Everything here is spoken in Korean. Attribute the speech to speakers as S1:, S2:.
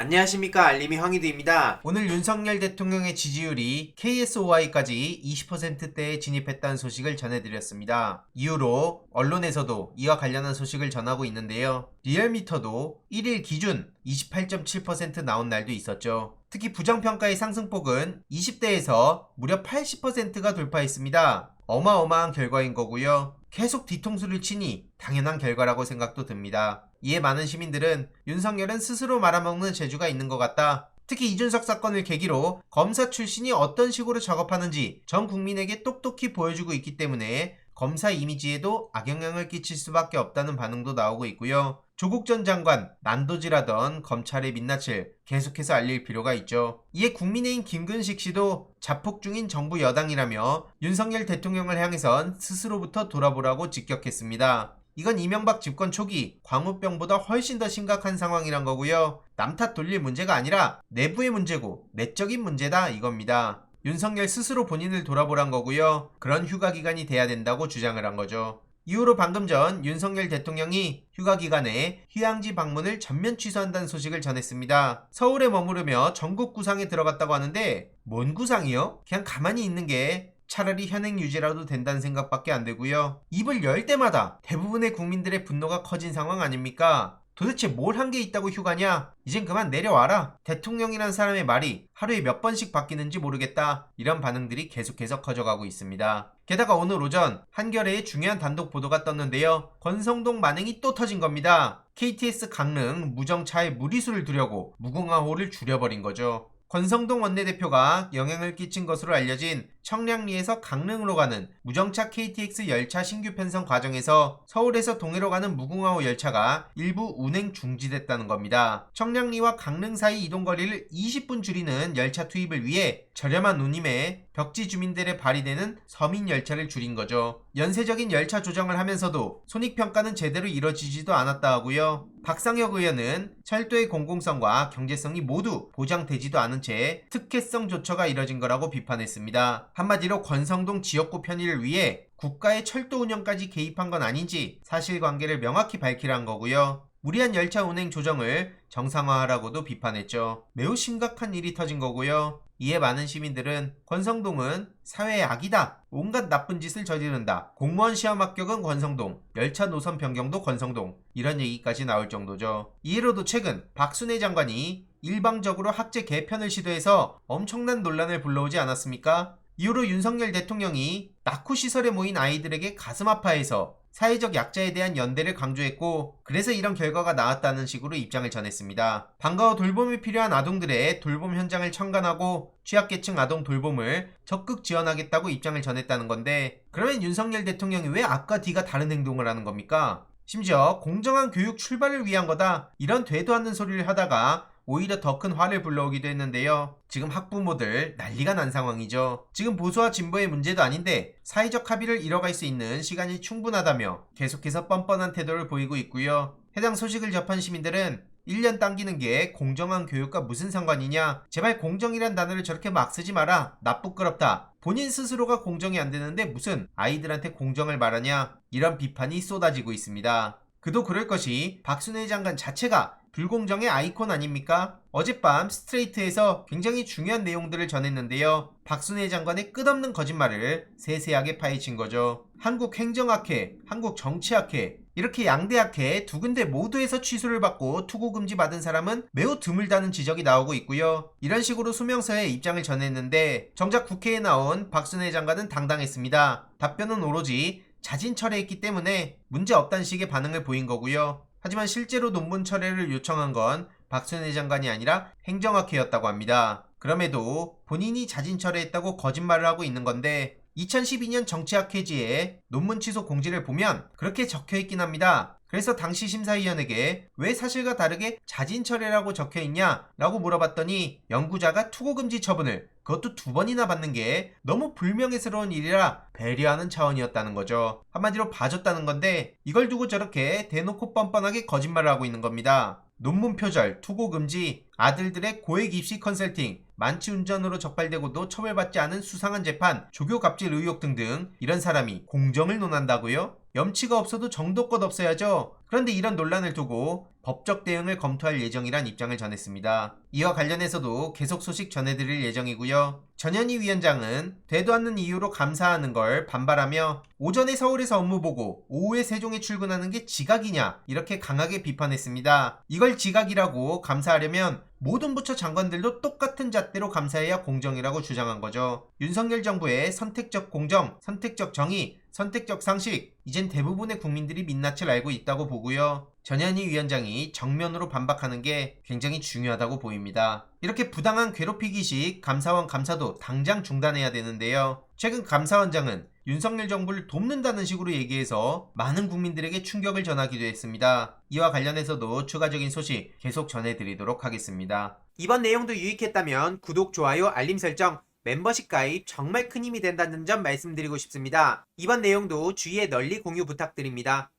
S1: 안녕하십니까, 알림이 황희두입니다.
S2: 오늘 윤석열 대통령의 지지율이 KSOI까지 20%대에 진입했다는 소식을 전해드렸습니다. 이후로 언론에서도 이와 관련한 소식을 전하고 있는데요. 리얼미터도 1일 기준 28.7% 나온 날도 있었죠. 특히 부정평가의 상승폭은 20대에서 무려 80%가 돌파했습니다. 어마어마한 결과인 거고요. 계속 뒤통수를 치니 당연한 결과라고 생각도 듭니다. 이에 많은 시민들은 윤석열은 스스로 말아먹는 재주가 있는 것 같다. 특히 이준석 사건을 계기로 검사 출신이 어떤 식으로 작업하는지 전 국민에게 똑똑히 보여주고 있기 때문에 검사 이미지에도 악영향을 끼칠 수밖에 없다는 반응도 나오고 있고요. 조국 전 장관 난도질하던 검찰의 민낯을 계속해서 알릴 필요가 있죠. 이에 국민의힘 김근식 씨도 자폭 중인 정부 여당이라며 윤석열 대통령을 향해선 스스로부터 돌아보라고 직격했습니다. 이건 이명박 집권 초기 광우병보다 훨씬 더 심각한 상황이란 거고요. 남 탓 돌릴 문제가 아니라 내부의 문제고 내적인 문제다 이겁니다. 윤석열 스스로 본인을 돌아보란 거고요. 그런 휴가 기간이 돼야 된다고 주장을 한 거죠. 이후로 방금 전 윤석열 대통령이 휴가 기간에 휴양지 방문을 전면 취소한다는 소식을 전했습니다. 서울에 머무르며 전국 구상에 들어갔다고 하는데 뭔 구상이요? 그냥 가만히 있는 게 차라리 현행 유지라도 된다는 생각밖에 안 되고요. 입을 열 때마다 대부분의 국민들의 분노가 커진 상황 아닙니까? 도대체 뭘 한 게 있다고 휴가냐? 이젠 그만 내려와라. 대통령이란 사람의 말이 하루에 몇 번씩 바뀌는지 모르겠다. 이런 반응들이 계속해서 커져가고 있습니다. 게다가 오늘 오전 한겨레에 중요한 단독 보도가 떴는데요. 권성동 만행이 또 터진 겁니다. KTX 강릉 무정차에 무리수를 두려고 무궁화호를 줄여버린 거죠. 권성동 원내대표가 영향을 끼친 것으로 알려진 청량리에서 강릉으로 가는 무정차 KTX 열차 신규 편성 과정에서 서울에서 동해로 가는 무궁화호 열차가 일부 운행 중지됐다는 겁니다. 청량리와 강릉 사이 이동거리를 20분 줄이는 열차 투입을 위해 저렴한 운임에 벽지 주민들의 발휘되는 서민 열차를 줄인 거죠. 연쇄적인 열차 조정을 하면서도 손익평가는 제대로 이뤄지지도 않았다 하고요. 박상혁 의원은 철도의 공공성과 경제성이 모두 보장되지도 않은 채 특혜성 조처가 이뤄진 거라고 비판했습니다. 한마디로 권성동 지역구 편의를 위해 국가의 철도 운영까지 개입한 건 아닌지 사실관계를 명확히 밝히란 거고요. 무리한 열차 운행 조정을 정상화하라고도 비판했죠. 매우 심각한 일이 터진 거고요. 이에 많은 시민들은 권성동은 사회의 악이다. 온갖 나쁜 짓을 저지른다. 공무원 시험 합격은 권성동, 열차 노선 변경도 권성동. 이런 얘기까지 나올 정도죠. 이후로도 최근 박순애 장관이 일방적으로 학제 개편을 시도해서 엄청난 논란을 불러오지 않았습니까? 이후로 윤석열 대통령이 낙후시설에 모인 아이들에게 가슴 아파해서 사회적 약자에 대한 연대를 강조했고 그래서 이런 결과가 나왔다는 식으로 입장을 전했습니다. 방과 후 돌봄이 필요한 아동들의 돌봄 현장을 청간하고 취약계층 아동 돌봄을 적극 지원하겠다고 입장을 전했다는 건데 그러면 윤석열 대통령이 왜 앞과 뒤가 다른 행동을 하는 겁니까? 심지어 공정한 교육 출발을 위한 거다 이런 되도 않는 소리를 하다가 오히려 더 큰 화를 불러오기도 했는데요. 지금 학부모들 난리가 난 상황이죠. 지금 보수와 진보의 문제도 아닌데 사회적 합의를 이뤄갈 수 있는 시간이 충분하다며 계속해서 뻔뻔한 태도를 보이고 있고요. 해당 소식을 접한 시민들은 1년 당기는 게 공정한 교육과 무슨 상관이냐? 제발 공정이란 단어를 저렇게 막 쓰지 마라. 나 부끄럽다. 본인 스스로가 공정이 안 되는데 무슨 아이들한테 공정을 말하냐? 이런 비판이 쏟아지고 있습니다. 그도 그럴 것이 박순애 장관 자체가 불공정의 아이콘 아닙니까? 어젯밤 스트레이트에서 굉장히 중요한 내용들을 전했는데요. 박순애 장관의 끝없는 거짓말을 세세하게 파헤친 거죠. 한국 행정학회, 한국 정치학회 이렇게 양대학회 두 군데 모두에서 취소를 받고 투고금지 받은 사람은 매우 드물다는 지적이 나오고 있고요. 이런 식으로 소명서에 입장을 전했는데 정작 국회에 나온 박순애 장관은 당당했습니다. 답변은 오로지 자진 철회했기 때문에 문제 없다는 식의 반응을 보인 거고요. 하지만 실제로 논문 철회를 요청한 건 박순애 장관이 아니라 행정학회였다고 합니다. 그럼에도 본인이 자진 철회했다고 거짓말을 하고 있는 건데 2012년 정치학회지에 논문 취소 공지를 보면 그렇게 적혀있긴 합니다. 그래서 당시 심사위원에게 왜 사실과 다르게 자진 철회라고 적혀있냐 라고 물어봤더니 연구자가 투고금지 처분을 그것도 2번이나 받는 게 너무 불명예스러운 일이라 배려하는 차원이었다는 거죠. 한마디로 봐줬다는 건데 이걸 두고 저렇게 대놓고 뻔뻔하게 거짓말을 하고 있는 겁니다. 논문 표절, 투고 금지, 아들들의 고액 입시 컨설팅, 만취운전으로 적발되고도 처벌받지 않은 수상한 재판, 조교 갑질 의혹 등등 이런 사람이 공정을 논한다고요? 염치가 없어도 정도껏 없어야죠. 그런데 이런 논란을 두고 법적 대응을 검토할 예정이란 입장을 전했습니다. 이와 관련해서도 계속 소식 전해드릴 예정이고요. 전현희 위원장은 되도 않는 이유로 감사하는 걸 반발하며 오전에 서울에서 업무 보고 오후에 세종에 출근하는 게 지각이냐 이렇게 강하게 비판했습니다. 이걸 지각이라고 감사하려면 모든 부처 장관들도 똑같은 잣대로 감사해야 공정이라고 주장한 거죠. 윤석열 정부의 선택적 공정, 선택적 정의, 선택적 상식, 이젠 대부분의 국민들이 민낯을 알고 있다고 보고요. 전현희 위원장이 정면으로 반박하는 게 굉장히 중요하다고 보입니다. 이렇게 부당한 괴롭히기식 감사원 감사도 당장 중단해야 되는데요. 최근 감사원장은 윤석열 정부를 돕는다는 식으로 얘기해서 많은 국민들에게 충격을 전하기도 했습니다. 이와 관련해서도 추가적인 소식 계속 전해드리도록 하겠습니다.
S1: 이번 내용도 유익했다면 구독, 좋아요, 알림 설정, 멤버십 가입 정말 큰 힘이 된다는 점 말씀드리고 싶습니다. 이번 내용도 주위에 널리 공유 부탁드립니다.